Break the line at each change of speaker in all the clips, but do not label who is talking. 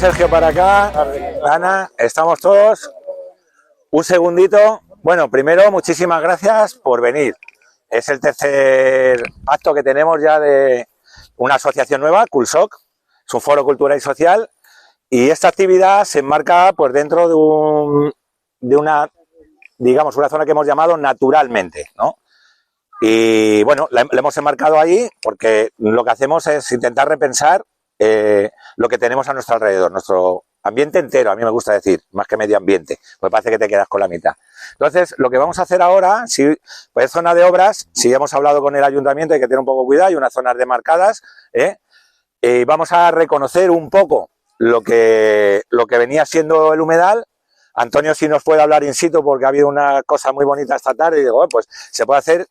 Sergio para acá, Ana, estamos todos. Un segundito. Bueno, primero, muchísimas gracias por venir. Es el tercer acto que tenemos ya de una asociación nueva, Culsoc, es un foro cultural y social, y esta actividad se enmarca pues dentro de una, digamos, una zona que hemos llamado naturalmente, ¿no? Y bueno, la hemos enmarcado ahí porque lo que hacemos es intentar repensar lo que tenemos a nuestro alrededor, nuestro ambiente entero, a mí me gusta decir, más que medio ambiente, pues parece que te quedas con la mitad. Entonces, lo que vamos a hacer ahora, si, pues es zona de obras, si hemos hablado con el ayuntamiento hay que tener un poco cuidado, hay unas zonas demarcadas, vamos a reconocer un poco lo que venía siendo el humedal. Antonio sí nos puede hablar in situ porque ha habido una cosa muy bonita esta tarde y digo, pues se puede hacer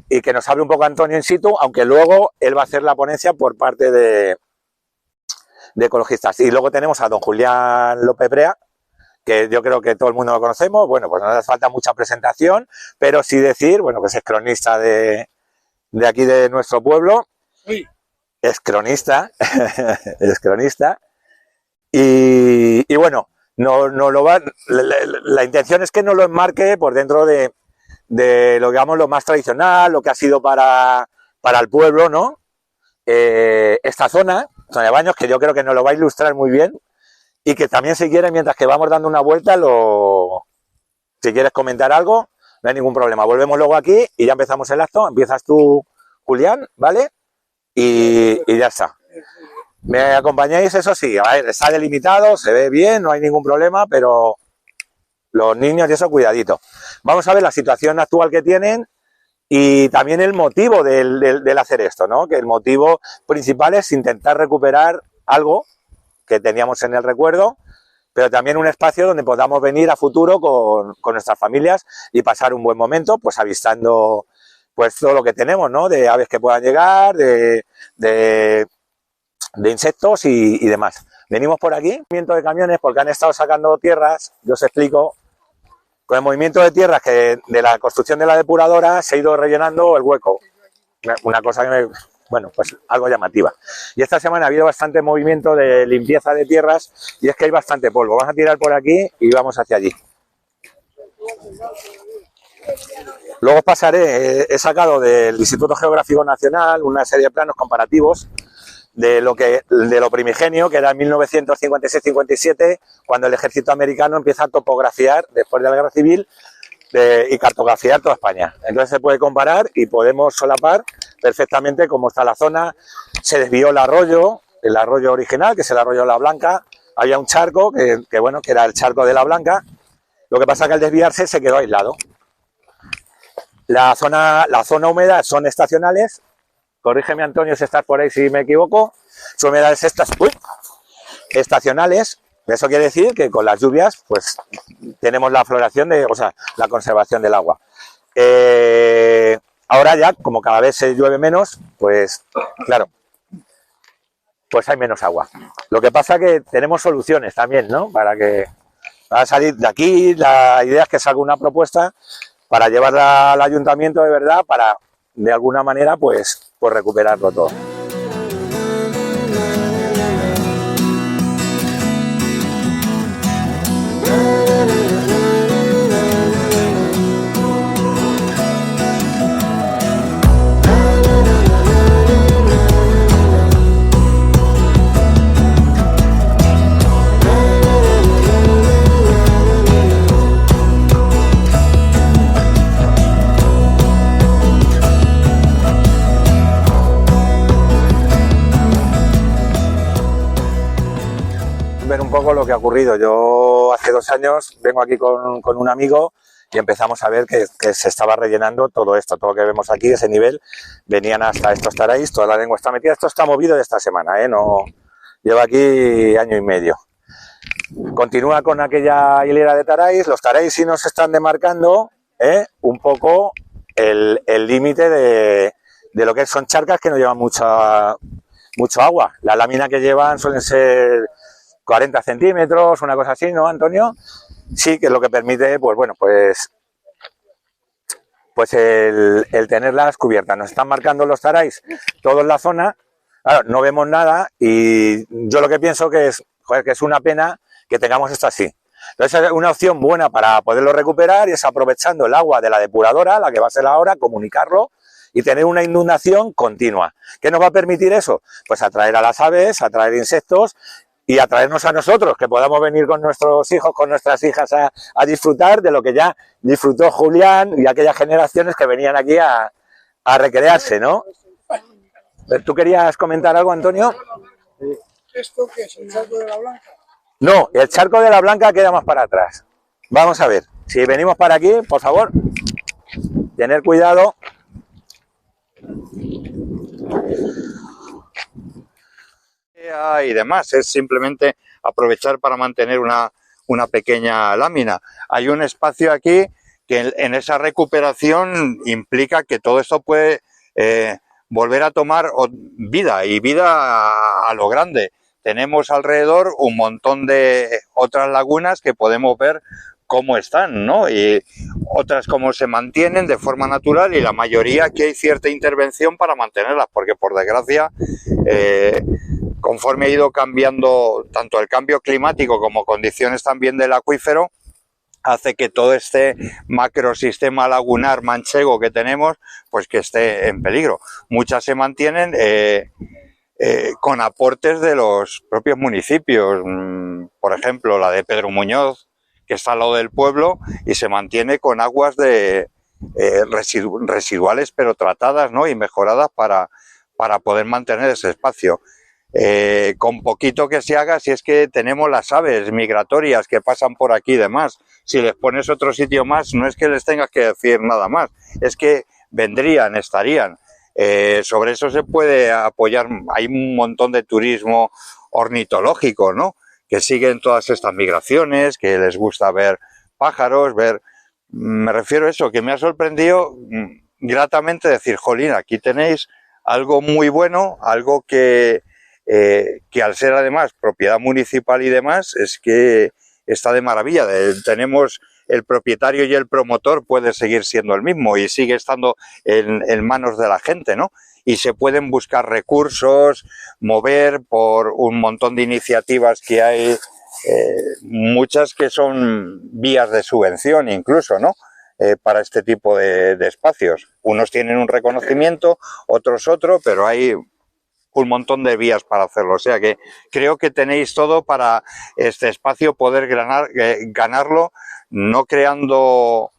y que nos hable un poco Antonio in situ, aunque luego él va a hacer la ponencia por parte de ecologistas. Y luego tenemos a don Julián López Brea, que yo creo que todo el mundo lo conocemos. Bueno, pues no hace falta mucha presentación, pero sí decir, bueno, pues es cronista de aquí de nuestro pueblo. Sí. Es cronista, es cronista. Y bueno, no lo va, la intención es que no lo enmarque por dentro de lo, digamos, lo más tradicional, lo que ha sido para el pueblo, ¿no? Esta zona de Baños, que yo creo que nos lo va a ilustrar muy bien y que también si quieres, mientras que vamos dando una vuelta, si quieres comentar algo, no hay ningún problema. Volvemos luego aquí y ya empezamos el acto. Empiezas tú, Julián, ¿vale? Y ya está. Me acompañáis, eso sí, a ver, está delimitado, se ve bien, no hay ningún problema, pero los niños y eso, cuidadito. Vamos a ver la situación actual que tienen y también el motivo del hacer esto, ¿no? Que el motivo principal es intentar recuperar algo que teníamos en el recuerdo, pero también un espacio donde podamos venir a futuro con nuestras familias y pasar un buen momento, pues avistando pues todo lo que tenemos, ¿no? De aves que puedan llegar, de insectos y demás. Venimos por aquí, movimiento de camiones, porque han estado sacando tierras, yo os explico. Con el movimiento de tierras que de la construcción de la depuradora se ha ido rellenando el hueco. Una cosa que bueno, pues algo llamativa. Y esta semana ha habido bastante movimiento de limpieza de tierras y es que hay bastante polvo. Vamos a tirar por aquí y vamos hacia allí. Luego os pasaré, he sacado del Instituto Geográfico Nacional una serie de planos comparativos de lo primigenio, que era en 1956-57, cuando el ejército americano empieza a topografiar, después de la guerra civil, y cartografiar toda España. Entonces se puede comparar y podemos solapar perfectamente cómo está la zona. Se desvió el arroyo original, que es el arroyo de la Blanca. Había un charco, que bueno, que era el charco de la Blanca. Lo que pasa es que al desviarse se quedó aislado. La zona húmeda son estacionales. Corrígeme, Antonio, si estás por ahí, si me equivoco. Son humedades estacionales. Eso quiere decir que con las lluvias, pues, tenemos la floración la conservación del agua. Ahora ya, como cada vez se llueve menos, pues, claro, pues hay menos agua. Lo que pasa que tenemos soluciones también, ¿no? Para salir de aquí, la idea es que salga una propuesta para llevarla al ayuntamiento de verdad, para, de alguna manera, pues recuperarlo todo. Ver un poco lo que ha ocurrido. Yo hace 2 años vengo aquí con un amigo y empezamos a ver que se estaba rellenando todo esto, todo lo que vemos aquí, ese nivel, venían hasta estos taráis, toda la lengua está metida. Esto está movido de esta semana, no lleva aquí año y medio. Continúa con aquella hilera de taráis. Los taráis sí nos están demarcando un poco el límite de lo que son charcas que no llevan mucho agua. La lámina que llevan suelen ser 40 centímetros, una cosa así, ¿no, Antonio? Sí, que es lo que permite, pues bueno, pues el tenerlas cubiertas. Nos están marcando los taráis todos en la zona, claro, no vemos nada y yo lo que pienso que es, joder, que es una pena que tengamos esto así. Entonces es una opción buena para poderlo recuperar y es aprovechando el agua de la depuradora, la que va a ser ahora, comunicarlo y tener una inundación continua. ¿Qué nos va a permitir eso? Pues atraer a las aves, atraer insectos y atraernos a nosotros, que podamos venir con nuestros hijos, con nuestras hijas a disfrutar de lo que ya disfrutó Julián y aquellas generaciones que venían aquí a recrearse, ¿no? ¿Tú querías comentar algo, Antonio?
¿Esto qué es? ¿El charco de la Blanca?
No, el charco de la Blanca queda más para atrás. Vamos a ver, si venimos para aquí, por favor, tener cuidado.
Y demás, es simplemente aprovechar para mantener una pequeña lámina. Hay un espacio aquí que en esa recuperación implica que todo esto puede volver a tomar vida, y vida a lo grande. Tenemos alrededor un montón de otras lagunas que podemos ver cómo están, ¿no? Y otras cómo se mantienen de forma natural, y la mayoría que hay cierta intervención para mantenerlas, porque por desgracia conforme ha ido cambiando tanto el cambio climático como condiciones también del acuífero, hace que todo este macrosistema lagunar manchego que tenemos, pues que esté en peligro. Muchas se mantienen con aportes de los propios municipios, por ejemplo la de Pedro Muñoz, que está al lado del pueblo, y se mantiene con aguas residuales pero tratadas, ¿no? Y mejoradas para poder mantener ese espacio. Con poquito que se haga, si es que tenemos las aves migratorias que pasan por aquí y demás, si les pones otro sitio más, no es que les tengas que decir nada más, es que vendrían, estarían. Sobre eso se puede apoyar. Hay un montón de turismo ornitológico, ¿no? Que siguen todas estas migraciones, que les gusta ver pájaros, me refiero a eso, que me ha sorprendido gratamente decir, jolín, aquí tenéis algo muy bueno, algo que al ser además propiedad municipal y demás, es que está de maravilla. Tenemos el propietario y el promotor puede seguir siendo el mismo y sigue estando en manos de la gente, ¿no? Y se pueden buscar recursos, mover por un montón de iniciativas que hay, muchas que son vías de subvención incluso, ¿no? Para este tipo de espacios. Unos tienen un reconocimiento, otros otro, pero hay un montón de vías para hacerlo. O sea que creo que tenéis todo para este espacio poder ganarlo, no creando,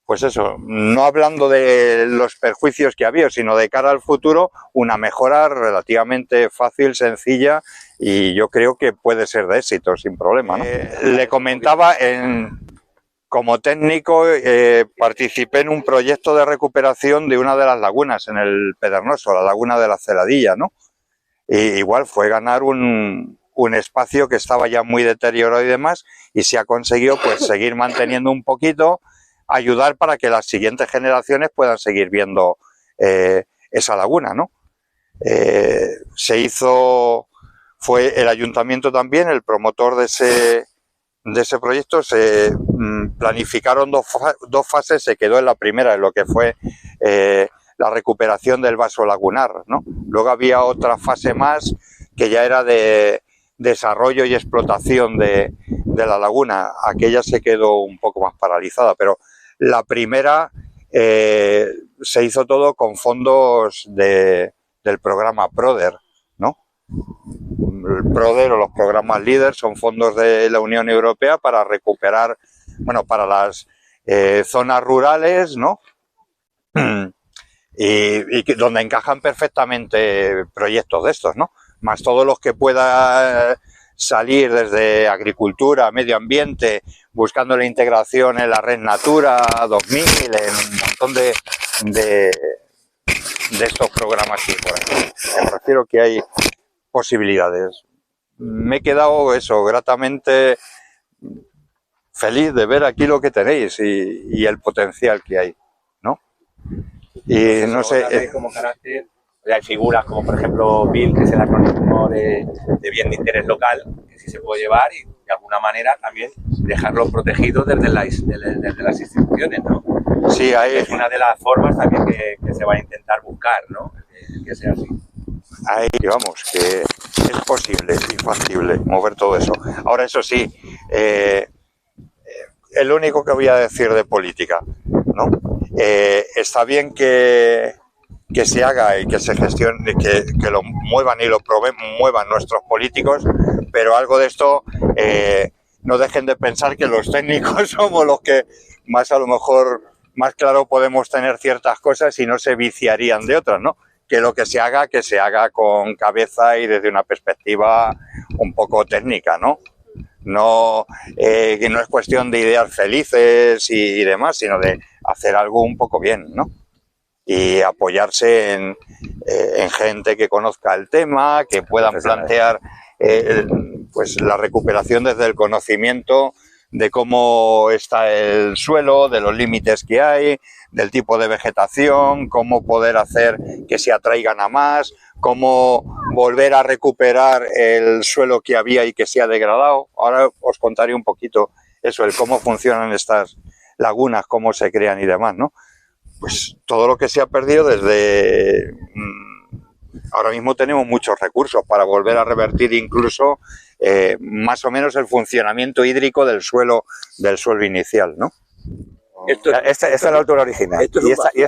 pues eso, no hablando de los perjuicios que había, sino de cara al futuro, una mejora relativamente fácil, sencilla, y yo creo que puede ser de éxito sin problema, ¿no? Le comentaba, como técnico participé en un proyecto de recuperación de una de las lagunas en el Pedregoso, la laguna de la Celadilla, ¿no? Y igual fue ganar un espacio que estaba ya muy deteriorado y demás, y se ha conseguido pues seguir manteniendo un poquito, ayudar para que las siguientes generaciones puedan seguir viendo esa laguna, ¿no? Fue el ayuntamiento también el promotor de ese proyecto. Se planificaron dos fases, se quedó en la primera, en lo que fue la recuperación del vaso lagunar, ¿no? Luego había otra fase más que ya era de desarrollo y explotación de la laguna. Aquella se quedó un poco más paralizada, pero la primera se hizo todo con fondos del programa PRODER, ¿no? El PRODER o los programas LEADER son fondos de la Unión Europea para recuperar, bueno, para las zonas rurales, ¿no? Y donde encajan perfectamente proyectos de estos, ¿no? Más todos los que pueda salir desde agricultura, medio ambiente, buscando la integración en la red Natura 2000, en un montón de estos programas y por aquí. Me refiero que hay posibilidades. Me he quedado gratamente feliz de ver aquí lo que tenéis y el potencial que hay, ¿no? Y no sé.
Como carácter, hay figuras como por ejemplo BIL, que es el acrónimo de bien de interés local, que sí se puede llevar y de alguna manera también dejarlo protegido desde las instituciones, ¿no?
Sí,
es una de las formas también que se va a intentar buscar, ¿no? Que sea así.
Ahí vamos, que es posible y factible mover todo eso. Ahora, eso sí, el único que voy a decir de política, ¿no? Está bien que se haga y que se gestione, que lo muevan y lo muevan nuestros políticos, pero algo de esto no dejen de pensar que los técnicos somos los que más, a lo mejor, más claro podemos tener ciertas cosas y no se viciarían de otras, ¿no? Que lo que se haga con cabeza y desde una perspectiva un poco técnica, ¿no? No, que no es cuestión de ideas felices y demás, sino de hacer algo un poco bien, ¿no? Y apoyarse en gente que conozca el tema, que puedan plantear pues la recuperación desde el conocimiento de cómo está el suelo, de los límites que hay, del tipo de vegetación, cómo poder hacer que se atraigan a más, cómo volver a recuperar el suelo que había y que se ha degradado. Ahora os contaré un poquito eso, el cómo funcionan estas lagunas, cómo se crean y demás, ¿no? Pues todo lo que se ha perdido desde... ahora mismo tenemos muchos recursos para volver a revertir incluso más o menos el funcionamiento hídrico del suelo inicial, ¿no?
Esta es la altura original. Y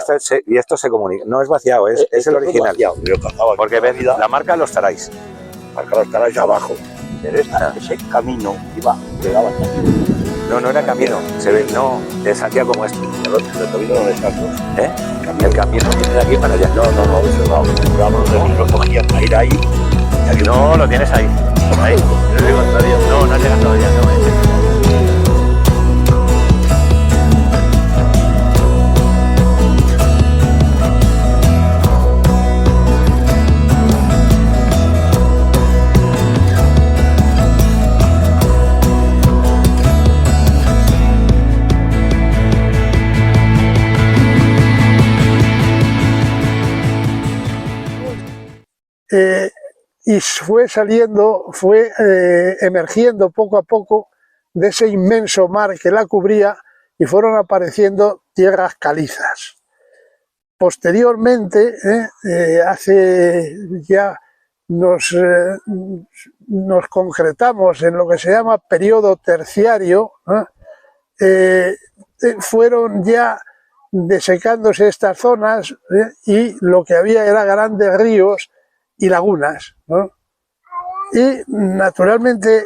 esto se comunica. No es vaciado, es el original. Porque ven, la marca los taráis.
Marca los taráis abajo. Pero ese camino iba, llegaba hasta aquí.
No, no era camino. Se ve, no, es hacia como este.
El camino no está aquí.
¿Eh? El camino viene de aquí para allá.
No, eso no. Lo cogían para ir ahí.
No, lo tienes ahí. Ahí. No, no llega todavía. No,
y fue emergiendo poco a poco de ese inmenso mar que la cubría y fueron apareciendo tierras calizas. Posteriormente, hace ya nos concretamos en lo que se llama periodo terciario, fueron ya desecándose estas zonas y lo que había era grandes ríos y lagunas, ¿no? Y naturalmente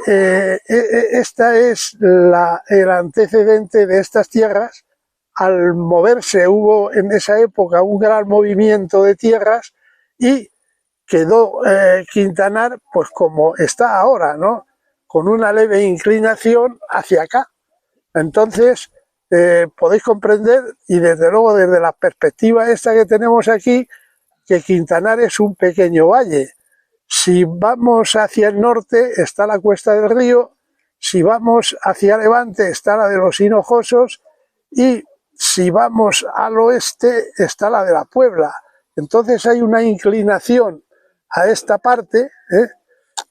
esta es el antecedente de estas tierras. Al moverse hubo en esa época un gran movimiento de tierras y quedó Quintanar pues como está ahora, ¿no? Con una leve inclinación hacia acá. Entonces podéis comprender, y desde luego desde la perspectiva esta que tenemos aquí, que Quintanar es un pequeño valle. Si vamos hacia el norte está la Cuesta del Río, si vamos hacia Levante está la de los Hinojosos y si vamos al oeste está la de la Puebla. Entonces hay una inclinación a esta parte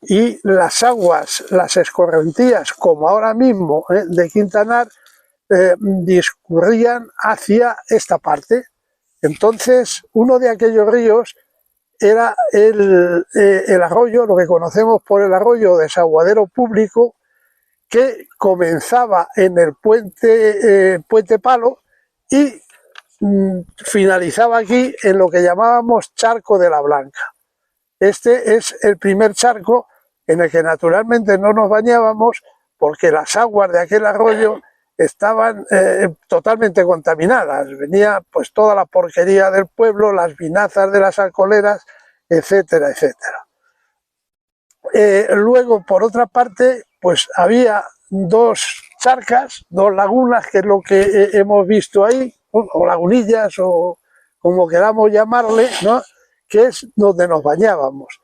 y las aguas, las escorrentías, como ahora mismo de Quintanar, discurrían hacia esta parte. Entonces, uno de aquellos ríos era el arroyo, lo que conocemos por el arroyo Desaguadero Público, que comenzaba en el Puente Palo y finalizaba aquí en lo que llamábamos Charco de la Blanca. Este es el primer charco en el que naturalmente no nos bañábamos porque las aguas de aquel arroyo estaban totalmente contaminadas. Venía pues toda la porquería del pueblo, las vinazas de las alcoholeras, etcétera, etcétera. Luego, por otra parte, pues había dos charcas, dos lagunas, que es lo que hemos visto ahí, o lagunillas, o como queramos llamarle, ¿no? Que es donde nos bañábamos.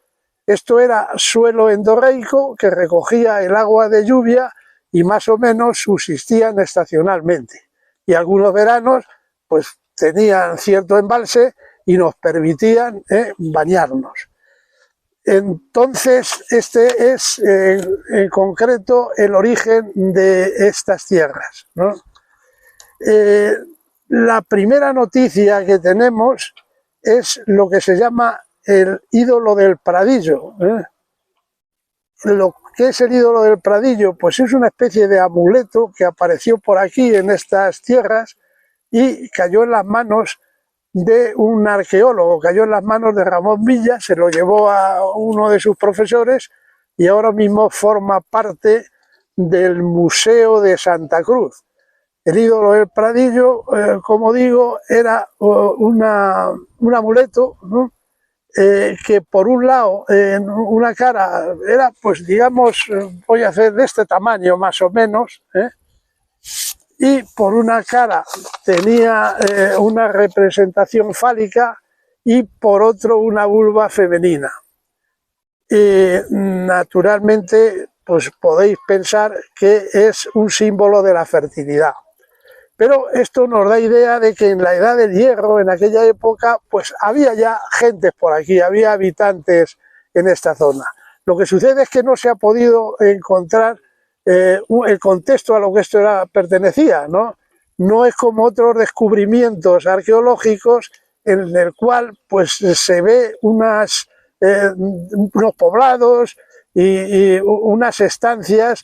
Esto era suelo endorreico que recogía el agua de lluvia y más o menos subsistían estacionalmente. Y algunos veranos pues tenían cierto embalse y nos permitían bañarnos. Entonces este es en concreto el origen de estas tierras, ¿no? La primera noticia que tenemos es lo que se llama el ídolo del Pradillo, lo que es el ídolo del Pradillo, pues es una especie de amuleto que apareció por aquí en estas tierras y cayó en las manos de un arqueólogo, cayó en las manos de Ramón Villa, se lo llevó a uno de sus profesores y ahora mismo forma parte del Museo de Santa Cruz. El ídolo del Pradillo, como digo, era un amuleto, ¿no? Que por un lado, en una cara, era, pues digamos, voy a hacer de este tamaño más o menos, y por una cara tenía una representación fálica y por otro una vulva femenina. Naturalmente, pues podéis pensar que es un símbolo de la fertilidad. Pero esto nos da idea de que en la Edad del Hierro, en aquella época, pues había ya gentes por aquí, había habitantes en esta zona. Lo que sucede es que no se ha podido encontrar el contexto a lo que esto pertenecía, ¿no? No es como otros descubrimientos arqueológicos en el cual pues se ve unos poblados y unas estancias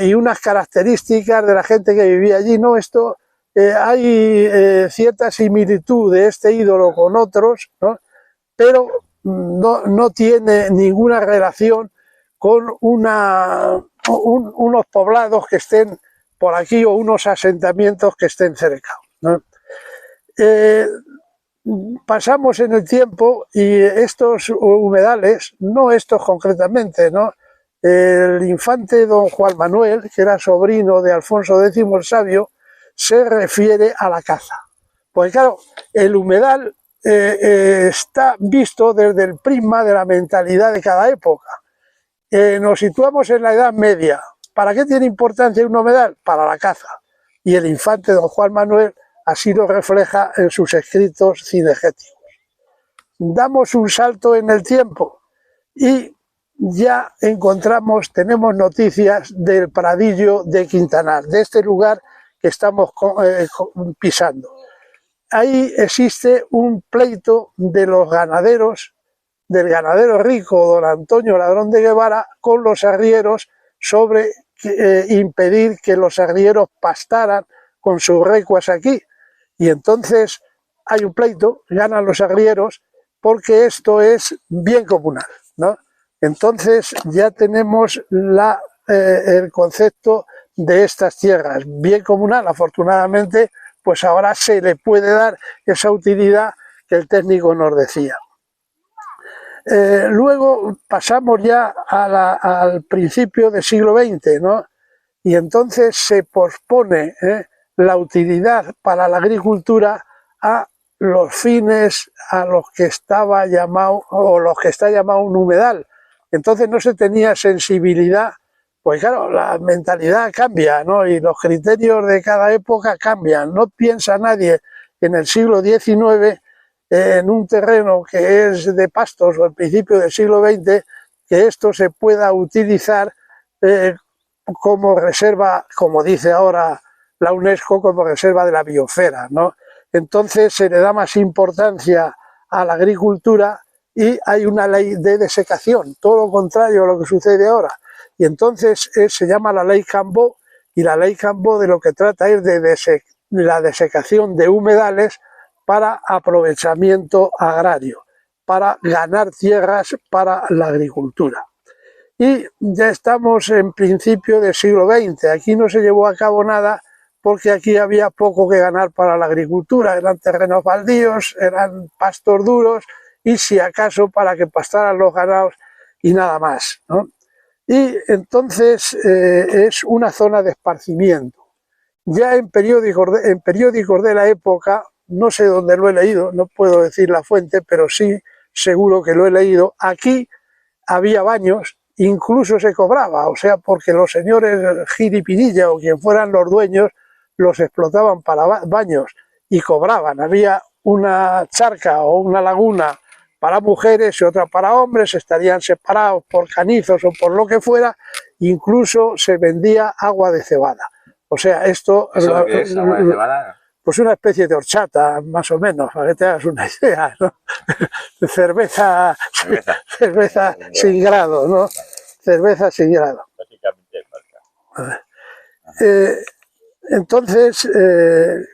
y unas características de la gente que vivía allí. No, esto hay cierta similitud de este ídolo con otros, ¿no? Pero no tiene ninguna relación con unos poblados que estén por aquí o unos asentamientos que estén cerca, ¿no? Pasamos en el tiempo y estos humedales, no estos concretamente, ¿no? El infante don Juan Manuel, que era sobrino de Alfonso X el Sabio, se refiere a la caza. Pues claro, el humedal está visto desde el prisma de la mentalidad de cada época. Nos situamos en la Edad Media. ¿Para qué tiene importancia un humedal? Para la caza. Y el infante don Juan Manuel así lo refleja en sus escritos cinegéticos. Damos un salto en el tiempo y ya tenemos noticias del Pradillo de Quintanar, de este lugar que estamos pisando. Ahí existe un pleito de los ganaderos, del ganadero rico don Antonio Ladrón de Guevara, con los arrieros sobre impedir que los arrieros pastaran con sus recuas aquí. Y entonces hay un pleito, ganan los arrieros, porque esto es bien comunal, ¿no? Entonces ya tenemos el concepto de estas tierras, bien comunal. Afortunadamente, pues ahora se le puede dar esa utilidad que el técnico nos decía. Luego pasamos ya al principio del siglo XX, ¿no? Y entonces se pospone la utilidad para la agricultura a los fines a los que estaba llamado, o los que está llamado un humedal. Entonces no se tenía sensibilidad, pues claro, la mentalidad cambia, ¿no? Y los criterios de cada época cambian. No piensa nadie en el siglo XIX, en un terreno que es de pastos, o al principio del siglo XX, que esto se pueda utilizar como reserva, como dice ahora la UNESCO, como reserva de la biosfera, ¿no? Entonces se le da más importancia a la agricultura y hay una ley de desecación, todo lo contrario a lo que sucede ahora. Y entonces se llama la ley Cambó, y la ley Cambó de lo que trata es de la desecación de humedales para aprovechamiento agrario, para ganar tierras para la agricultura. Y ya estamos en principio del siglo XX, aquí no se llevó a cabo nada porque aquí había poco que ganar para la agricultura, eran terrenos baldíos, eran pastos duros y si acaso para que pastaran los ganados y nada más, ¿no? Y entonces es una zona de esparcimiento. Ya en periódicos de la época, no sé dónde lo he leído, no puedo decir la fuente, pero sí seguro que lo he leído, aquí había baños, incluso se cobraba, o sea, porque los señores Giripinilla o quien fueran los dueños los explotaban para baños y cobraban. Había una charca o una laguna para mujeres y otra para hombres, estarían separados por canizos o por lo que fuera, incluso se vendía agua de cebada. O sea, esto...
¿Eso qué es, agua de cebada?
Pues una especie de horchata, más o menos, para que te hagas una idea, ¿no? cerveza sin grado, ¿no? cerveza sin grado. Entonces,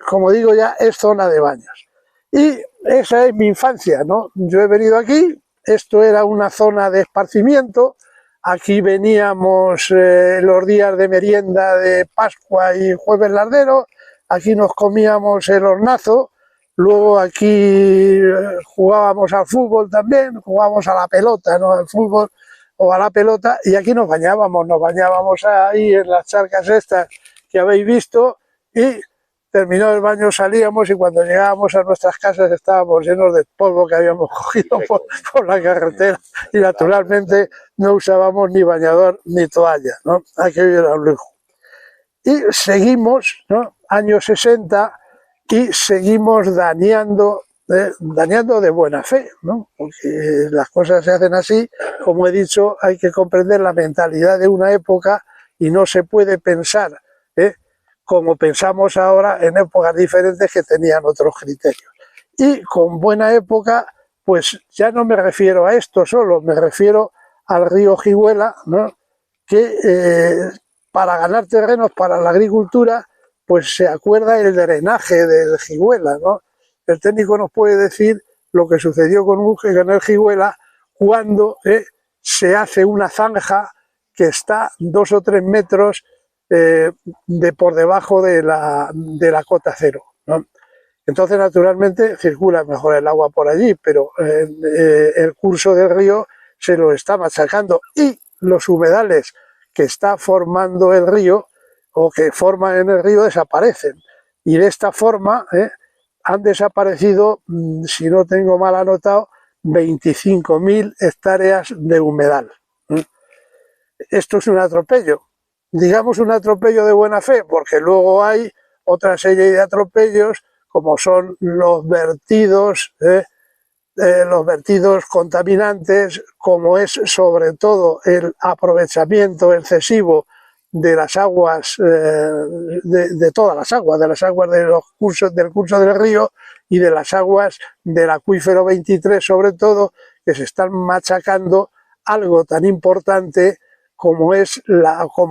como digo ya, es zona de baños. Y esa es mi infancia, ¿no? Yo he venido aquí, esto era una zona de esparcimiento, aquí veníamos los días de merienda de Pascua y Jueves Lardero, aquí nos comíamos el hornazo, luego aquí jugábamos al fútbol también, jugábamos a la pelota, no al fútbol o a la pelota, y aquí nos bañábamos ahí en las charcas estas que habéis visto, y terminó el baño, salíamos, y cuando llegábamos a nuestras casas estábamos llenos de polvo que habíamos cogido por la carretera, y naturalmente no usábamos ni bañador ni toalla, ¿no? Aquello era un lujo. Y seguimos, ¿no? Años 60, y seguimos dañando de buena fe, ¿no? Porque las cosas se hacen así. Como he dicho, hay que comprender la mentalidad de una época y no se puede pensar como pensamos ahora en épocas diferentes que tenían otros criterios. Y con buena época, pues ya no me refiero a esto solo, me refiero al río Jiguela, ¿no? Que para ganar terrenos para la agricultura, pues se acuerda el drenaje del Jiguela, ¿no? El técnico nos puede decir lo que sucedió con el Jiguela cuando se hace una zanja que está 2 o 3 metros por debajo de la cota cero, ¿no? Entonces, naturalmente, circula mejor el agua por allí, pero el curso del río se lo está machacando, y los humedales que está formando el río o que forman en el río desaparecen. Y de esta forma han desaparecido, si no tengo mal anotado, 25.000 hectáreas de humedal. Esto es un atropello. Digamos un atropello de buena fe, porque luego hay otra serie de atropellos, como son los vertidos contaminantes, como es sobre todo el aprovechamiento excesivo de las aguas, de todas las aguas, de las aguas del curso del río y de las aguas del acuífero 23, sobre todo, que se están machacando algo tan importante como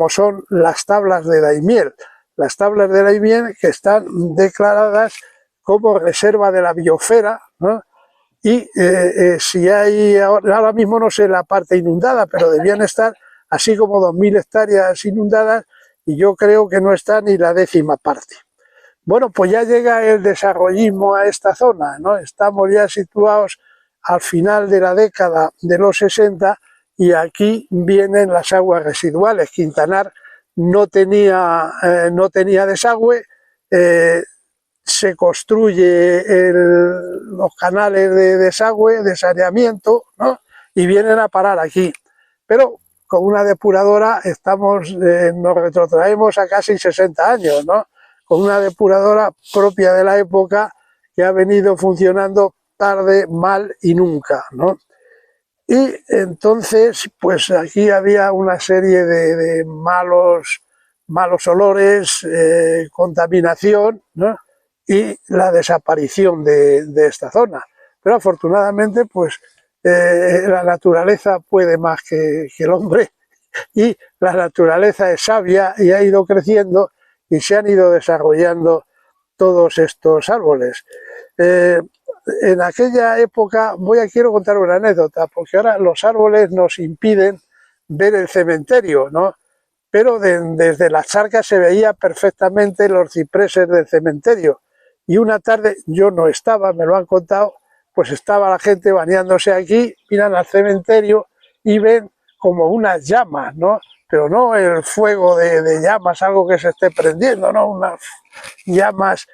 son las tablas de Daimiel. Las tablas de Daimiel, que están declaradas como reserva de la biosfera, ¿no? Y si hay, ahora mismo no sé la parte inundada, pero debían estar así como 2.000 hectáreas inundadas, y yo creo que no está ni la 10ª parte. Bueno, pues ya llega el desarrollismo a esta zona, ¿no? Estamos ya situados al final de la década de los 60, y aquí vienen las aguas residuales. Quintanar no tenía desagüe, se construye los canales de desagüe, de saneamiento, ¿no? Y vienen a parar aquí. Pero con una depuradora nos retrotraemos a casi 60 años, ¿no? Con una depuradora propia de la época, que ha venido funcionando tarde, mal y nunca, ¿no? Y entonces, pues aquí había una serie de malos olores, contaminación, ¿no? Y la desaparición de esta zona. Pero afortunadamente, pues la naturaleza puede más que el hombre, y la naturaleza es sabia y ha ido creciendo, y se han ido desarrollando todos estos árboles. En aquella época, quiero contar una anécdota, porque ahora los árboles nos impiden ver el cementerio, ¿no? Pero desde las charcas se veía perfectamente los cipreses del cementerio. Y una tarde, yo no estaba, me lo han contado, pues estaba la gente bañándose aquí, miran al cementerio y ven como unas llamas, ¿no? Pero no el fuego de llamas, algo que se esté prendiendo, ¿no? Unas llamas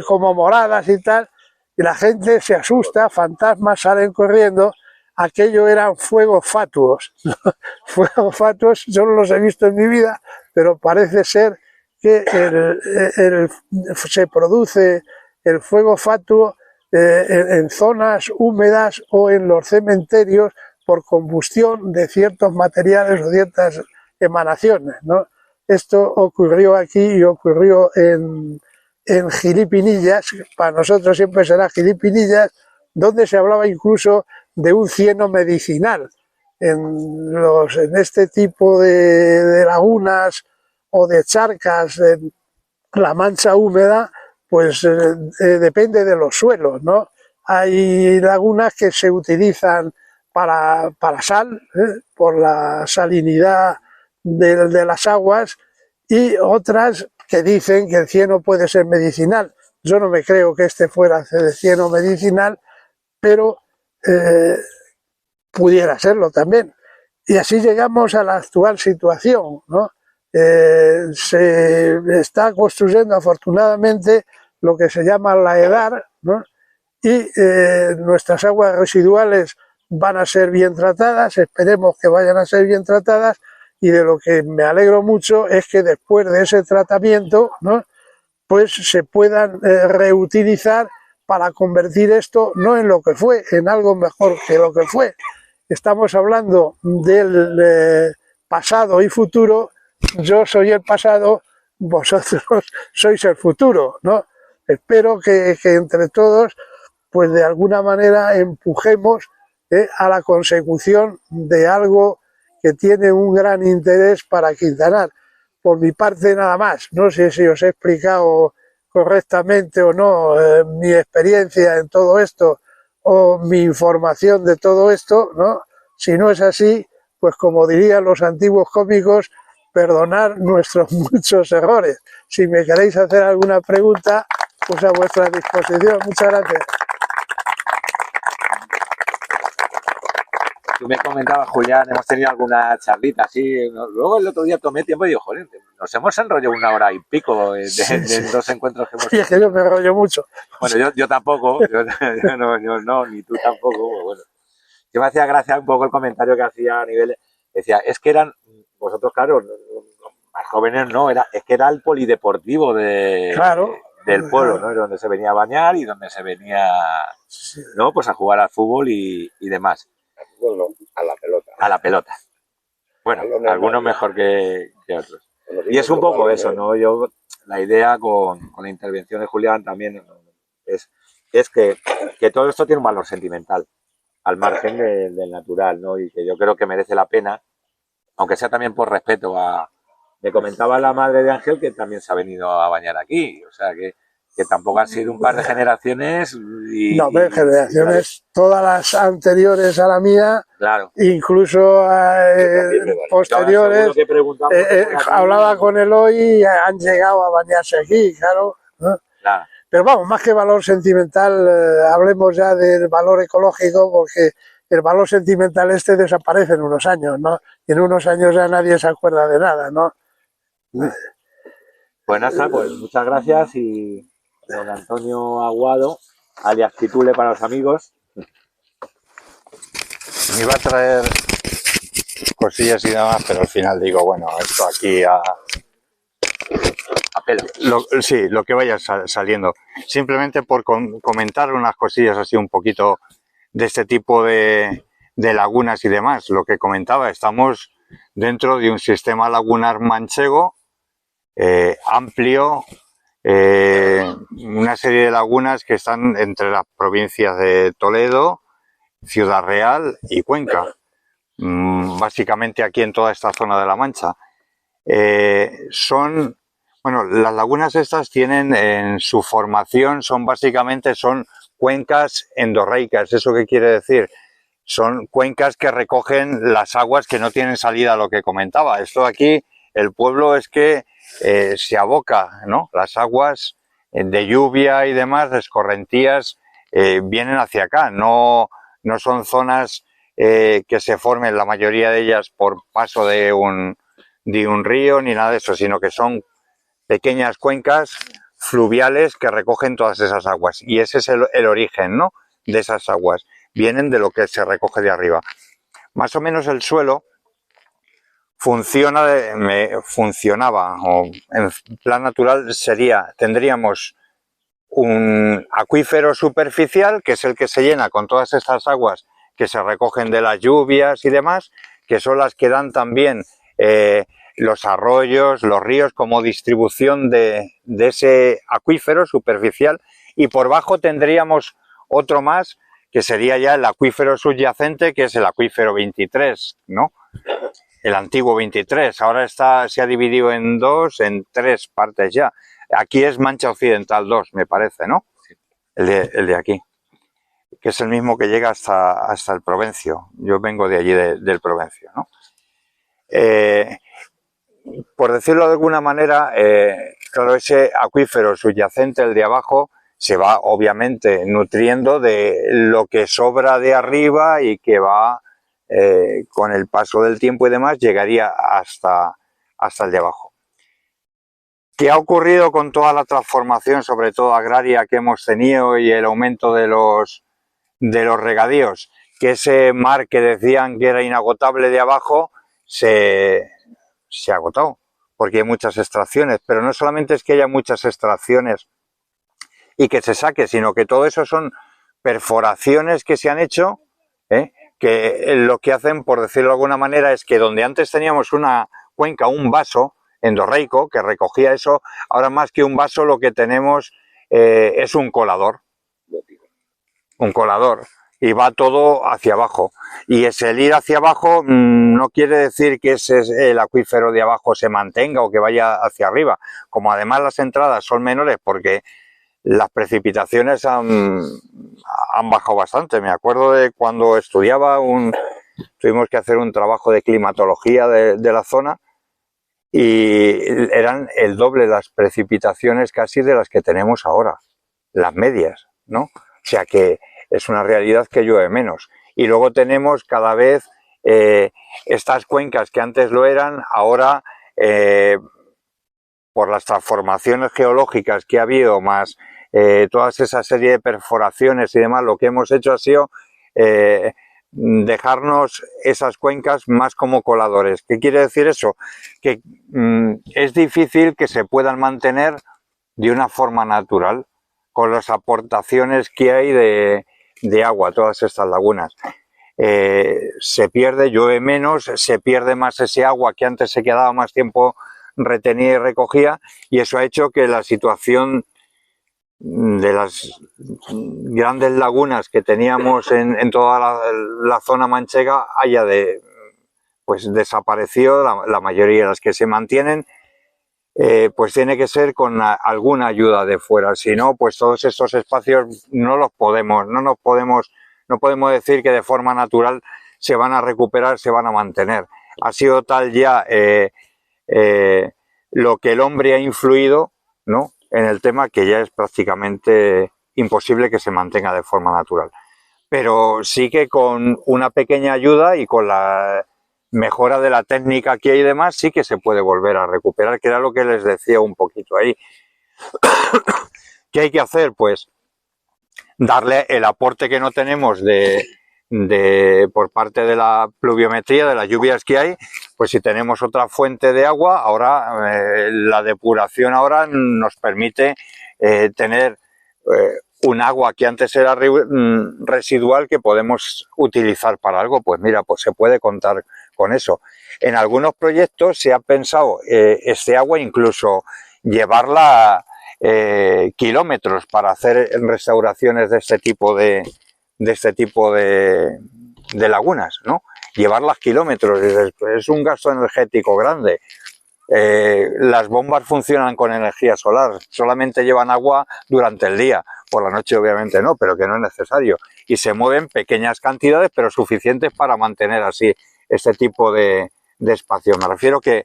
como moradas y tal. Y la gente se asusta, fantasmas salen corriendo. Aquello eran fuegos fatuos. Fuegos fatuos, yo no los he visto en mi vida, pero parece ser que se produce el fuego fatuo en zonas húmedas o en los cementerios por combustión de ciertos materiales o ciertas emanaciones, ¿no? Esto ocurrió aquí y ocurrió en Gilipinillas, para nosotros siempre será Gilipinillas, donde se hablaba incluso de un cieno medicinal. en este tipo de lagunas o de charcas, en la mancha húmeda, pues depende de los suelos, ¿no? Hay lagunas que se utilizan para sal, por la salinidad de las aguas, y otras que dicen que el cieno puede ser medicinal. Yo no me creo que este fuera de cieno medicinal, pero pudiera serlo también. Y así llegamos a la actual situación, ¿no? Se está construyendo afortunadamente lo que se llama la EDAR, ¿no? Y nuestras aguas residuales van a ser bien tratadas, esperemos que vayan a ser bien tratadas, y de lo que me alegro mucho es que después de ese tratamiento, ¿no?, pues se puedan reutilizar para convertir esto no en lo que fue, en algo mejor que lo que fue. Estamos hablando del pasado y futuro. Yo soy el pasado, vosotros sois el futuro, ¿no? Espero que entre todos, pues de alguna manera empujemos a la consecución de algo que tiene un gran interés para Quintanar. Por mi parte nada más, no sé si os he explicado correctamente o no mi experiencia en todo esto o mi información de todo esto, ¿no? Si no es así, pues como dirían los antiguos cómicos, perdonar nuestros muchos errores. Si me queréis hacer alguna pregunta, pues a vuestra disposición. Muchas gracias.
Tú me comentabas, Julián, hemos tenido alguna charlita así. Luego el otro día tomé tiempo y digo, joder, nos hemos enrollado 1 hora y pico de dos encuentros que hemos tenido.
Sí, es que yo me enrollo mucho.
Bueno, yo tampoco, yo no, ni tú tampoco. Bueno, yo me hacía gracia un poco el comentario que hacía a nivel. Decía, es que eran, vosotros, claro, más jóvenes no, es que era el polideportivo
Claro,
del pueblo, ¿no? Donde se venía a bañar y donde se venía, ¿no?, pues a jugar al fútbol y demás.
Bueno, a la pelota.
A la pelota. Bueno, algunos mejor que otros. Y es un poco eso, ¿no? La idea con la intervención de Julián también es que todo esto tiene un valor sentimental, al margen del natural, ¿no? Y que yo creo que merece la pena, aunque sea también por respeto a... Me comentaba la madre de Ángel que también se ha venido a bañar aquí, o sea que tampoco han sido un par de generaciones.
No, pero generaciones, todas las anteriores a la mía,
claro,
incluso posteriores, hablaba con Eloy y han llegado a bañarse aquí, claro, ¿no?
Claro.
Pero vamos, más que valor sentimental, hablemos ya del valor ecológico, porque el valor sentimental este desaparece en unos años, ¿no? Y en unos años ya nadie se acuerda de nada, ¿no?
Pues nada, pues muchas gracias. Y don Antonio Aguado, alias Titule para los amigos.
Me iba a traer cosillas y demás, pero al final digo, bueno, esto aquí a
pelo.
Lo que vaya saliendo. Simplemente por comentar unas cosillas así un poquito de este tipo de lagunas y demás. Lo que comentaba, estamos dentro de un sistema lagunar manchego amplio, una serie de lagunas que están entre las provincias de Toledo, Ciudad Real y Cuenca, básicamente aquí en toda esta zona de La Mancha. Bueno, las lagunas estas tienen en su formación, son cuencas endorreicas. ¿Eso qué quiere decir? Son cuencas que recogen las aguas que no tienen salida, lo que comentaba. Esto aquí, el pueblo es que se aboca, ¿no? Las aguas de lluvia y demás, de escorrentías, vienen hacia acá. No son zonas que se formen, la mayoría de ellas, por paso de un río ni nada de eso, sino que son pequeñas cuencas fluviales que recogen todas esas aguas. Y ese es el origen, ¿no?, de esas aguas. Vienen de lo que se recoge de arriba. Más o menos el suelo funcionaba, o en plan natural tendríamos un acuífero superficial, que es el que se llena con todas estas aguas que se recogen de las lluvias y demás, que son las que dan también los arroyos, los ríos, como distribución de ese acuífero superficial. Y por bajo tendríamos otro más, que sería ya el acuífero subyacente, que es el acuífero 23, ¿no? El antiguo 23. Ahora se ha dividido en tres partes ya. Aquí es Mancha Occidental 2, me parece, ¿no? El de aquí, que es el mismo que llega hasta el Provencio. Yo vengo de allí, del Provencio, ¿no? Por decirlo de alguna manera, claro, ese acuífero subyacente, el de abajo, se va obviamente nutriendo de lo que sobra de arriba y que va, con el paso del tiempo y demás, llegaría hasta el de abajo. ¿Qué ha ocurrido con toda la transformación, sobre todo agraria, que hemos tenido y el aumento de los regadíos? Que ese mar que decían que era inagotable de abajo se ha agotado, porque hay muchas extracciones, pero no solamente es que haya muchas extracciones y que se saque, sino que todo eso son perforaciones que se han hecho, que lo que hacen, por decirlo de alguna manera, es que donde antes teníamos una cuenca, un vaso endorreico que recogía eso, ahora más que un vaso lo que tenemos es un colador. Y va todo hacia abajo. Y el ir hacia abajo no quiere decir que el acuífero de abajo se mantenga o que vaya hacia arriba. Como además las entradas son menores porque las precipitaciones han bajado bastante. Me acuerdo de cuando estudiaba, tuvimos que hacer un trabajo de climatología de la zona y eran el doble las precipitaciones casi de las que tenemos ahora, las medias, ¿no? O sea que es una realidad que llueve menos. Y luego tenemos cada vez estas cuencas que antes lo eran, ahora por las transformaciones geológicas que ha habido, más todas esa serie de perforaciones y demás, lo que hemos hecho ha sido dejarnos esas cuencas más como coladores. ¿Qué quiere decir eso? Que es difícil que se puedan mantener de una forma natural con las aportaciones que hay de agua, todas estas lagunas. Se pierde, llueve menos, se pierde más ese agua que antes se quedaba más tiempo retenida y recogía, y eso ha hecho que la situación de las grandes lagunas que teníamos en toda la zona manchega haya desaparecido. La mayoría de las que se mantienen pues tiene que ser con alguna ayuda de fuera, si no, pues todos estos espacios no podemos decir que de forma natural se van a recuperar, se van a mantener. Ha sido tal ya lo que el hombre ha influido, ¿no?, en el tema, que ya es prácticamente imposible que se mantenga de forma natural. Pero sí que con una pequeña ayuda y con la mejora de la técnica que hay y demás, sí que se puede volver a recuperar, que era lo que les decía un poquito ahí. ¿Qué hay que hacer? Pues darle el aporte que no tenemos por parte de la pluviometría, de las lluvias que hay. Pues si tenemos otra fuente de agua, ahora la depuración ahora nos permite tener un agua que antes era residual, que podemos utilizar para algo. Pues mira, pues se puede contar con eso. En algunos proyectos se ha pensado este agua incluso llevarla kilómetros para hacer restauraciones de este tipo de lagunas, ¿no? Llevarlas kilómetros es un gasto energético grande. Las bombas funcionan con energía solar, solamente llevan agua durante el día, por la noche obviamente no, pero que no es necesario, y se mueven pequeñas cantidades pero suficientes para mantener así este tipo de espacio. Me refiero que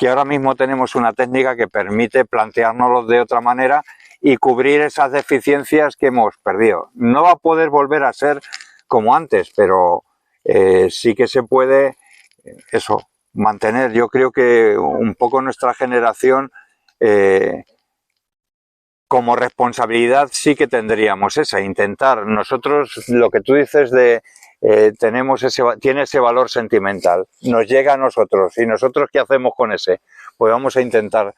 ahora mismo tenemos una técnica que permite planteárnoslo de otra manera y cubrir esas deficiencias que hemos perdido. No va a poder volver a ser como antes, pero sí que se puede mantener. Yo creo que un poco nuestra generación, como responsabilidad, sí que tendríamos intentar. Nosotros, lo que tú dices tiene ese valor sentimental, nos llega a nosotros, y nosotros ¿qué hacemos con ese? Pues vamos a intentar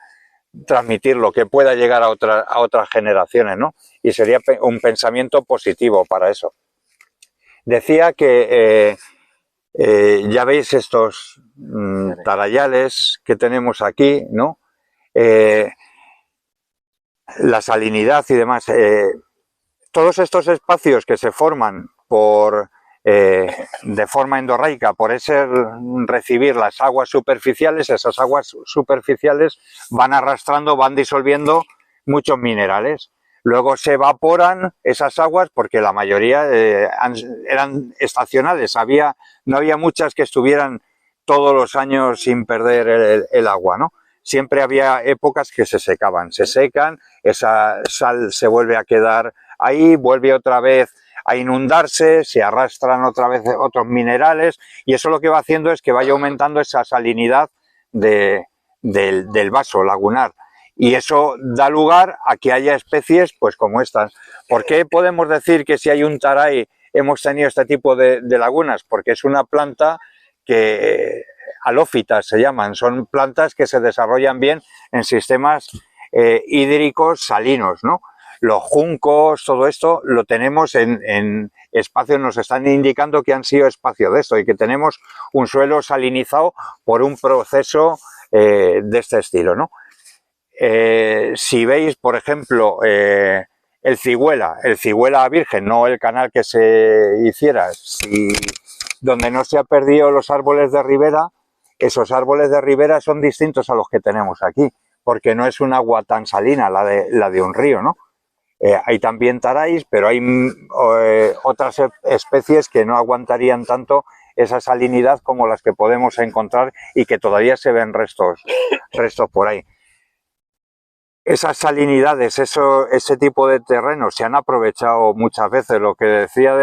transmitir lo que pueda llegar a otras generaciones, ¿no? Y sería un pensamiento positivo para eso. Decía que ya veis estos tarayales que tenemos aquí, ¿no? La salinidad y demás. todos estos espacios que se forman de forma endorreica por ese recibir las aguas superficiales, esas aguas superficiales van arrastrando, van disolviendo muchos minerales. Luego se evaporan esas aguas porque la mayoría eran estacionales, no había muchas que estuvieran todos los años sin perder el agua, ¿no? Siempre había épocas que se secaban, se secan, esa sal se vuelve a quedar ahí, vuelve otra vez a inundarse, se arrastran otra vez otros minerales y eso lo que va haciendo es que vaya aumentando esa salinidad del vaso lagunar. Y eso da lugar a que haya especies pues como estas. ¿Por qué podemos decir que si hay un taray hemos tenido este tipo de lagunas? Porque es una planta que halófitas se llaman, son plantas que se desarrollan bien en sistemas hídricos salinos, ¿no? Los juncos, todo esto lo tenemos en espacios, nos están indicando que han sido espacios de esto y que tenemos un suelo salinizado por un proceso de este estilo, ¿no? Si veis, por ejemplo, el cigüela virgen, no el canal que se hiciera, donde no se han perdido los árboles de ribera, esos árboles de ribera son distintos a los que tenemos aquí, porque no es un agua tan salina la de un río, ¿no? Hay también taráis, pero hay otras especies que no aguantarían tanto esa salinidad como las que podemos encontrar y que todavía se ven restos por ahí. Esas salinidades, ese tipo de terrenos se han aprovechado muchas veces. Lo que decía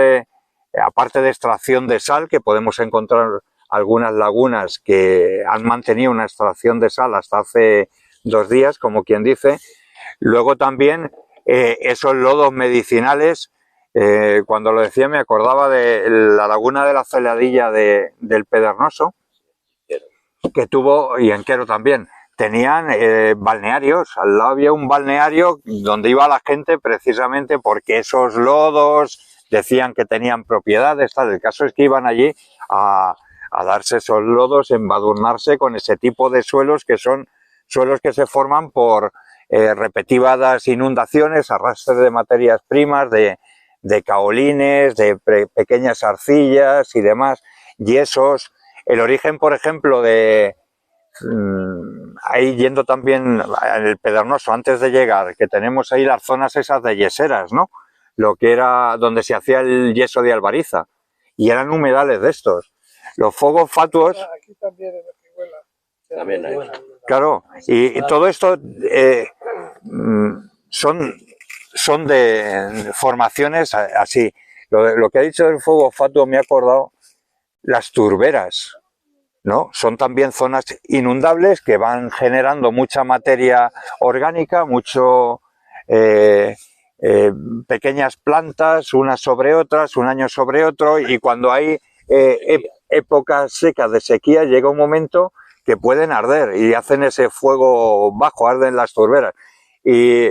aparte de extracción de sal, que podemos encontrar algunas lagunas que han mantenido una extracción de sal hasta hace 2 días, como quien dice. Luego también esos lodos medicinales, cuando lo decía me acordaba de la laguna de la Celadilla del Pedregoso, que tuvo, y en Quero también, tenían balnearios. Al lado había un balneario donde iba la gente precisamente porque esos lodos decían que tenían propiedades, tal. El caso es que iban allí a darse esos lodos, embadurnarse con ese tipo de suelos que son suelos que se forman por repetidas inundaciones, arrastre de materias primas, de caolines, de pequeñas arcillas y demás, yesos. El origen, por ejemplo, ahí yendo también en el Pedregoso, antes de llegar, que tenemos ahí las zonas esas de yeseras, ¿no? Lo que era donde se hacía el yeso de Albariza, y eran humedales de estos. Los fuegos fatuos...
Aquí también en la Cigüela.
También hay.
Claro, y todo esto son de formaciones así. Lo que ha dicho del fuego fatuo me ha acordado las turberas, ¿no? Son también zonas inundables que van generando mucha materia orgánica, pequeñas plantas, unas sobre otras, un año sobre otro, y cuando hay épocas secas de sequía llega un momento que pueden arder y hacen ese fuego bajo, arden las turberas. Y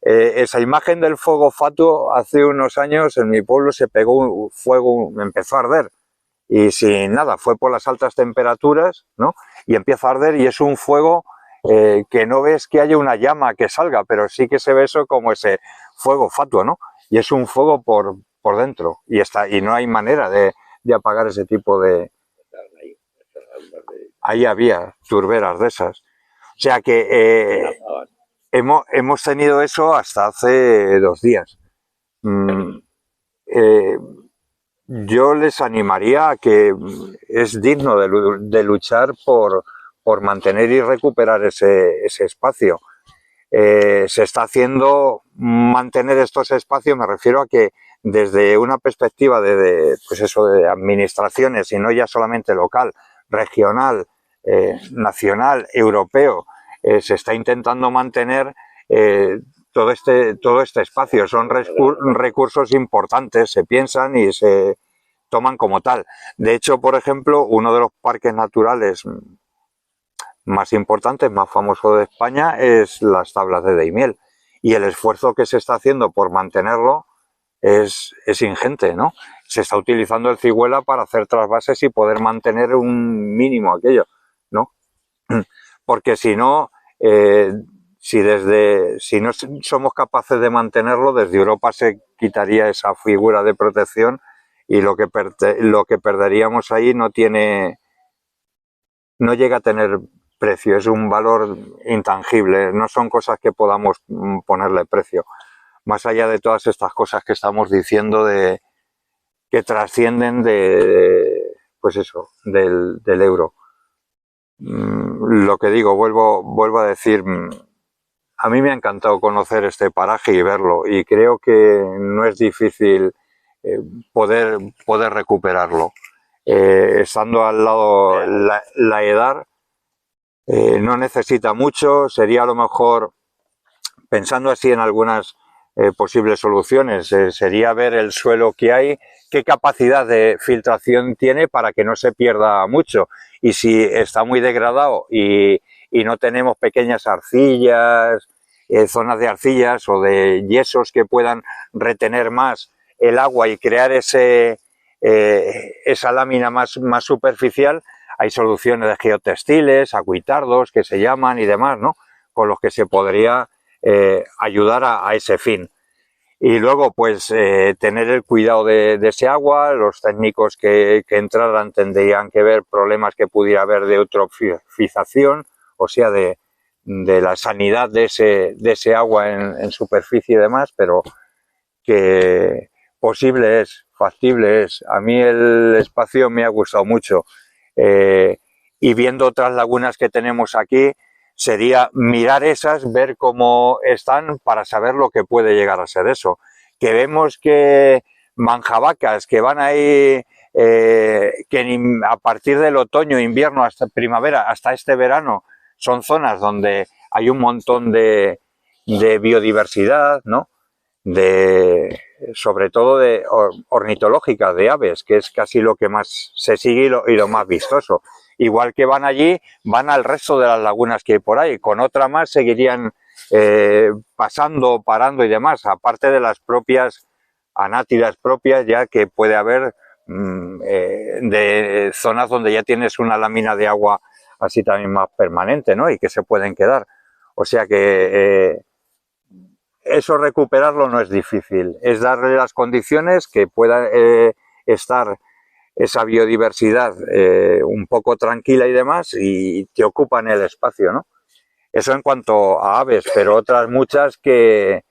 esa imagen del fuego fatuo, hace unos años en mi pueblo se pegó un fuego, empezó a arder. Y sin nada, fue por las altas temperaturas, ¿no? Y empieza a arder y es un fuego que no ves que haya una llama que salga, pero sí que se ve eso como ese fuego fatuo, ¿no? Y es un fuego por dentro y no hay manera de apagar ese tipo de... Ahí había turberas de esas. O sea que hemos tenido eso hasta hace 2 días. Yo les animaría a que es digno de luchar por mantener y recuperar ese espacio. Se está haciendo mantener estos espacios, me refiero a que desde una perspectiva de administraciones y no ya solamente local, regional, nacional, europeo, se está intentando mantener todo este espacio. Son recursos importantes, se piensan y se toman como tal. De hecho, por ejemplo, uno de los parques naturales más importantes, más famosos de España, es las Tablas de Daimiel. Y el esfuerzo que se está haciendo por mantenerlo es ingente, ¿no? Se está utilizando el cigüela para hacer trasvases y poder mantener un mínimo aquello, ¿no? Porque si no, si no somos capaces de mantenerlo, desde Europa se quitaría esa figura de protección y lo que perderíamos ahí no llega a tener precio, es un valor intangible, no son cosas que podamos ponerle precio, más allá de todas estas cosas que estamos diciendo que trascienden pues eso, del euro. Lo que digo, vuelvo a decir, a mí me ha encantado conocer este paraje y verlo, y creo que no es difícil poder recuperarlo. Estando al lado la Edar, no necesita mucho, sería a lo mejor, pensando así en algunas posibles soluciones, sería ver el suelo que hay, qué capacidad de filtración tiene para que no se pierda mucho, y si está muy degradado y no tenemos pequeñas arcillas, zonas de arcillas o de yesos que puedan retener más el agua y crear esa lámina más superficial, hay soluciones de geotextiles, acuitardos que se llaman y demás, ¿no?, con los que se podría ayudar a ese fin. Y luego, pues, tener el cuidado de ese agua. Los técnicos que entraran tendrían que ver problemas que pudiera haber de eutrofización, o sea, de la sanidad de ese agua en superficie y demás, pero que posible es, factible es. A mí el espacio me ha gustado mucho. Y viendo otras lagunas que tenemos aquí, sería mirar esas, ver cómo están para saber lo que puede llegar a ser eso. Que vemos que manjabacas que van ahí, que a partir del otoño, invierno, hasta primavera, hasta este verano, son zonas donde hay un montón de biodiversidad, ¿no?, sobre todo de ornitológica, de aves, que es casi lo que más se sigue y lo más vistoso. Igual que van allí, van al resto de las lagunas que hay por ahí, con otra más seguirían pasando, parando y demás, aparte de las propias anátidas propias ya que puede haber de zonas donde ya tienes una lámina de agua así también más permanente, ¿no?, y que se pueden quedar. O sea que eso recuperarlo no es difícil, es darle las condiciones que pueda estar esa biodiversidad un poco tranquila y demás, y que ocupan el espacio, ¿no? Eso en cuanto a aves, pero otras muchas que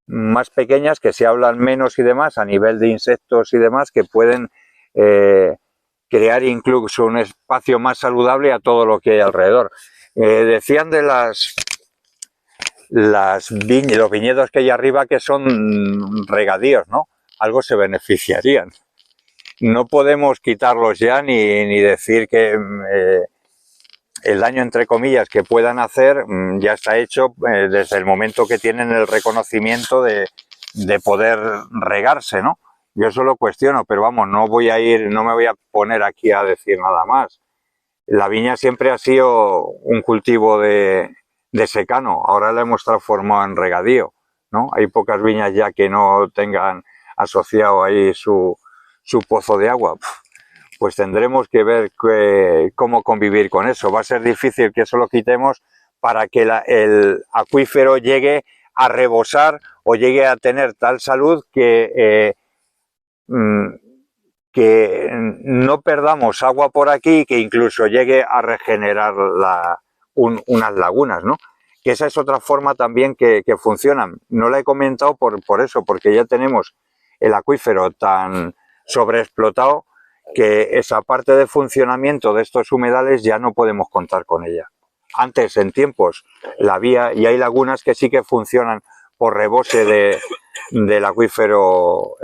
más pequeñas, que se hablan menos y demás, a nivel de insectos y demás, que pueden crear incluso un espacio más saludable a todo lo que hay alrededor. Decían de los viñedos que hay arriba que son regadíos, ¿no? Algo se beneficiarían. No podemos quitarlos ya ni decir que el daño, entre comillas, que puedan hacer ya está hecho desde el momento que tienen el reconocimiento de poder regarse, ¿no? Yo eso lo cuestiono, pero vamos, no me voy a poner aquí a decir nada más. La viña siempre ha sido un cultivo de secano, ahora la hemos transformado en regadío, ¿no? Hay pocas viñas ya que no tengan asociado ahí su pozo de agua. Pues tendremos que ver cómo convivir con eso. Va a ser difícil que eso lo quitemos para que el acuífero llegue a rebosar o llegue a tener tal salud que no perdamos agua por aquí, que incluso llegue a regenerar unas lagunas, ¿no? Que esa es otra forma también que funcionan. No la he comentado por eso, porque ya tenemos el acuífero tan sobreexplotado que esa parte de funcionamiento de estos humedales ya no podemos contar con ella. Antes, en tiempos, la había, y hay lagunas que sí que funcionan por rebose del acuífero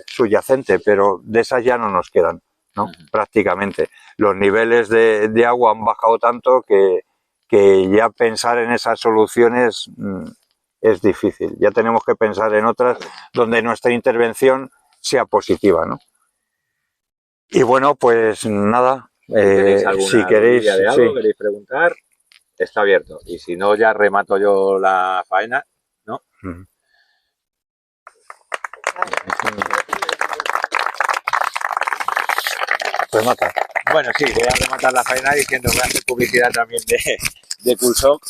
subyacente, pero de esas ya no nos quedan, ¿no? Prácticamente. Los niveles de agua han bajado tanto que ya pensar en esas soluciones es difícil. Ya tenemos que pensar en otras donde nuestra intervención sea positiva, ¿no? Y bueno, pues nada,
¿Tenéis alguna
si queréis,
dudilla de algo,
sí.
queréis preguntar? Está abierto. Y si no, ya remato yo la faena, ¿no?
Remata.
Bueno, sí, voy a rematar la faena diciendo que voy a hacer publicidad también de Culsoc.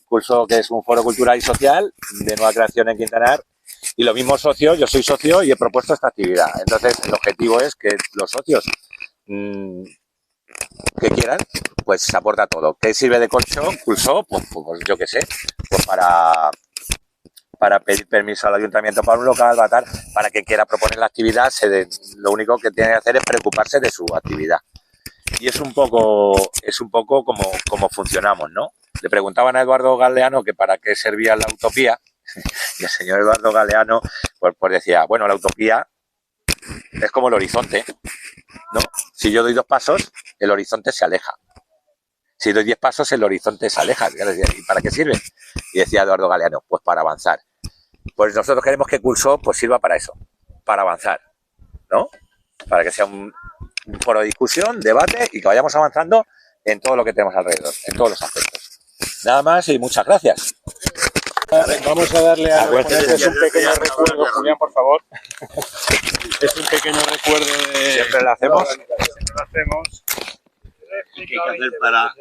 Culsoc, que es un foro cultural y social de nueva creación en Quintanar. Y los mismos socios, yo soy socio y he propuesto esta actividad. Entonces, el objetivo es que los socios que quieran, pues se aporta todo. ¿Qué sirve de colchón? Culsoc, pues yo qué sé, pues para pedir permiso al ayuntamiento para un local, para que quiera proponer la actividad, lo único que tiene que hacer es preocuparse de su actividad. Y es un poco como funcionamos, ¿no? Le preguntaban a Eduardo Galeano que para qué servía la utopía, y el señor Eduardo Galeano pues decía, bueno, la utopía es como el horizonte, ¿no? Si yo doy 2 pasos, el horizonte se aleja. Si doy 10 pasos, el horizonte se aleja. ¿Y para qué sirve? Y decía Eduardo Galeano, pues para avanzar. Pues nosotros queremos que Culsoc pues sirva para eso, para avanzar, ¿no? Para que sea un foro de discusión, debate y que vayamos avanzando en todo lo que tenemos alrededor, en todos los aspectos. Nada más y muchas gracias.
Vamos a darle a los ponentes un pequeño recuerdo, Julián, por favor. Es un pequeño recuerdo de...
Siempre lo hacemos.
Siempre lo hacemos.
¿Qué hay que hacer para...?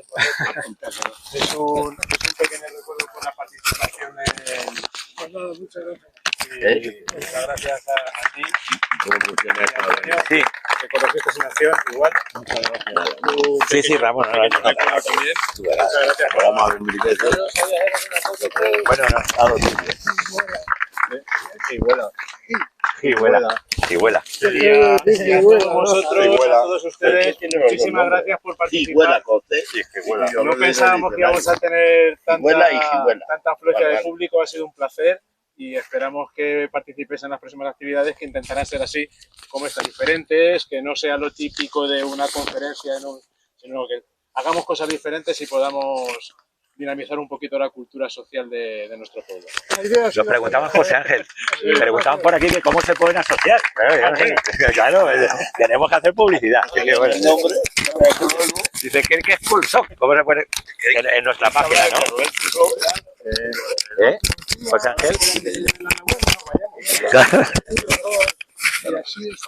Es un pequeño recuerdo por la participación en... Pues nada, muchas gracias. Muchas gracias a ti.
Sí.
Que conociste sin acción, igual. Muchas gracias.
Sí, Ramón.
También. Muchas gracias.
Vamos a ver mi beso.
Bueno, Hijuela.
Y a todos vosotros, a todos ustedes, muchísimas gracias por participar. No pensábamos que íbamos a tener tanta afluencia de público, ha sido un placer y esperamos que participéis en las próximas actividades que intentarán ser así como estas, diferentes, que no sea lo típico de una conferencia, sino que hagamos cosas diferentes y podamos dinamizar un poquito la cultura social de nuestro pueblo.
Lo preguntaba José Ángel. Preguntaban por aquí que cómo se pueden asociar. Claro, tenemos que hacer publicidad. Bueno. Dice que es Culsoc. ¿Cómo se puede? En nuestra página, ¿no? José Ángel.
Y así es.